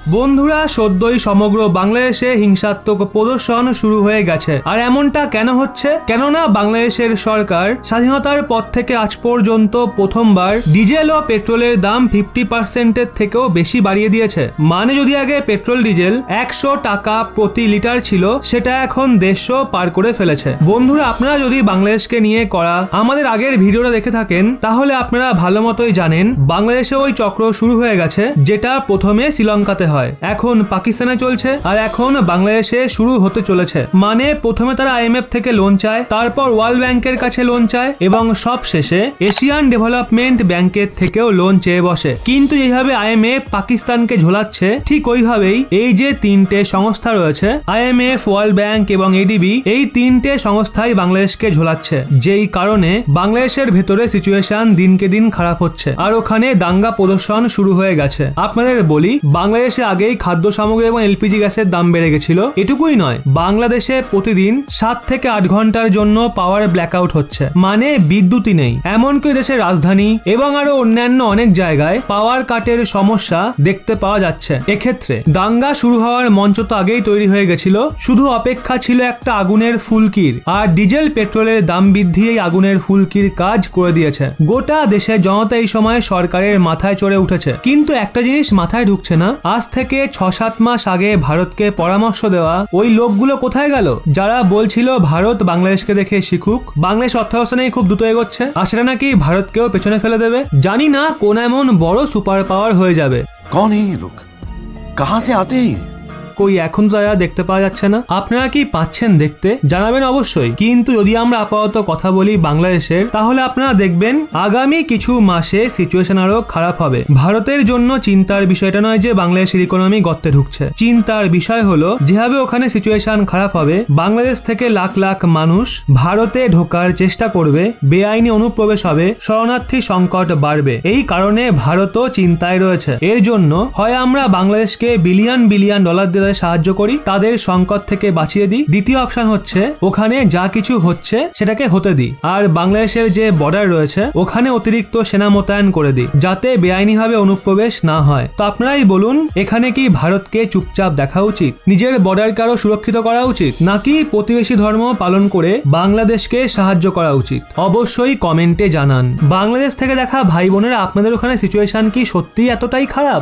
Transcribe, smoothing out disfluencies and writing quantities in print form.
বন্ধুরা, সদ্যই সমগ্র বাংলাদেশে হিংসাত্মক প্রদর্শন শুরু হয়ে গেছে। আর এমনটা কেন হচ্ছে? কেননা বাংলাদেশের সরকার স্বাধীনতার পর থেকে আজ পর্যন্ত প্রথমবার ডিজেল ও পেট্রোলের দাম 50% থেকেও বেশি বাড়িয়ে দিয়েছে। মানে যদি আগে পেট্রোল ডিজেল 100 টাকা প্রতি লিটার ছিল, সেটা এখন 150 পার করে ফেলেছে। বন্ধুরা, আপনারা যদি বাংলাদেশকে নিয়ে করা আমাদের আগের ভিডিওটা দেখে থাকেন, তাহলে আপনারা ভালো মতোই জানেন বাংলাদেশে ওই চক্র শুরু হয়ে গেছে, যেটা প্রথমে শ্রীলঙ্কাতে হয়, এখন পাকিস্তানে চলছে, আর এখন বাংলাদেশে শুরু হতে চলেছে। মানে প্রথমে তারা IMF থেকে লোন চায়, তারপর ওয়ার্ল্ড ব্যাংকের কাছে লোন চায়, এবং সব শেষে এশিয়ান ডেভেলপমেন্ট ব্যাংকের থেকেও লোন চেয়ে বসে। কিন্তু এইভাবে IMF পাকিস্তানকে ঝোলাচ্ছে, ঠিক ওইভাবেই এই যে তিনটে সংস্থা রয়েছে, IMF, ওয়ার্ল্ড ব্যাংক এবং ADB, এই তিনটে সংস্থাই বাংলাদেশকে ঝোলাচ্ছে, যেই কারণে বাংলাদেশের ভেতরে সিচুয়েশন দিনকে দিন খারাপ হচ্ছে, আর ওখানে দাঙ্গা প্রদর্শন শুরু হয়ে গেছে। আপনাদের বলি, বাংলাদেশে আগেই খাদ্য সামগ্রী এবং LPG গ্যাসের দাম বেড়ে গেছিল। এটুকুই নয়, বাংলাদেশে প্রতিদিন 7 থেকে 8 ঘন্টার জন্য পাওয়ার ব্ল্যাকআউট হচ্ছে, মানে বিদ্যুৎই নেই। এমনকি দেশের রাজধানী এবং আরো অন্যান্য অনেক জায়গায় পাওয়ার কাটের সমস্যা দেখতে পাওয়া যাচ্ছে। এক্ষেত্রে দাঙ্গা শুরু হওয়ার মঞ্চ তো আগেই তৈরি হয়ে গেছিল, শুধু অপেক্ষা ছিল একটা আগুনের ফুলকির। আর ডিজেল পেট্রোলের দাম বৃদ্ধি এই আগুনের ফুলকির কাজ করে দিয়েছে। গোটা দেশের জনতা এই সময় সরকারের মাথায় চড়ে উঠেছে। কিন্তু একটা জিনিস মাথায় ঢুকছে না, আজ থেকে 6-7 মাস আগে ভারতকে পরামর্শ দেওয়া ওই লোকগুলো কোথায় গেল, যারা বলছিল ভারত বাংলাদেশকে দেখে শিখুক, বাংলাদেশ অর্থব্যবস্থা নিয়ে খুব দ্রুত এগোচ্ছে, আর সেটা নাকি ভারতকেও পেছনে ফেলে দেবে। জানি না কোন এমন বড় সুপার পাওয়ার হয়ে যাবে। कौन है ये लोग? कहां से आते हैं? কই এখন তো দেখতে পাওয়া যাচ্ছে না। আপনারা কি পাচ্ছেন দেখতে? জানাবেন অবশ্যই। কিন্তু যদি আমরা আপাতত কথা বলি বাংলাদেশের, তাহলে আপনারা দেখবেন আগামী কিছু মাসে সিচুয়েশন আরো খারাপ হবে। ভারতের জন্য চিন্তার বিষয়টা নয় যে বাংলাদেশের ইকোনমি গর্তে ঢুকছে, চিন্তার বিষয় হলো যেভাবে ওখানে সিচুয়েশন খারাপ হবে, বাংলাদেশ থেকে লাখ লাখ মানুষ ভারতে ঢোকার চেষ্টা করবে, বেআইনি অনুপ্রবেশ হবে, শরণার্থী সংকট বাড়বে। এই কারণে ভারতও চিন্তায় রয়েছে। এর জন্য হয় আমরা বাংলাদেশকে বিলিয়ন বিলিয়ন ডলার দিয়ে সাহায্য করি, তাদের সংকট থেকে বাঁচিয়ে দিই। দ্বিতীয় অপশন হচ্ছে ওখানে যা কিছু হচ্ছে সেটাকে হতে দিই, আর বাংলাদেশের যে বর্ডার রয়েছে ওখানে অতিরিক্ত সেনা মোতায়েন করে দিই, যাতে বেআইনিভাবে অনুপ্রবেশ না হয়। তো আপনারাই বলুন, এখানে কি ভারতকে চুপচাপ দেখা উচিত, নিজের বর্ডারকে আরো সুরক্ষিত করা উচিত, নাকি প্রতিবেশী ধর্ম পালন করে বাংলাদেশকে সাহায্য করা উচিত? অবশ্যই কমেন্টে জানান। বাংলাদেশ থেকে দেখা ভাই বোনেরা, আপনাদের ওখানে সিচুয়েশন কি সত্যিই এতটাই খারাপ?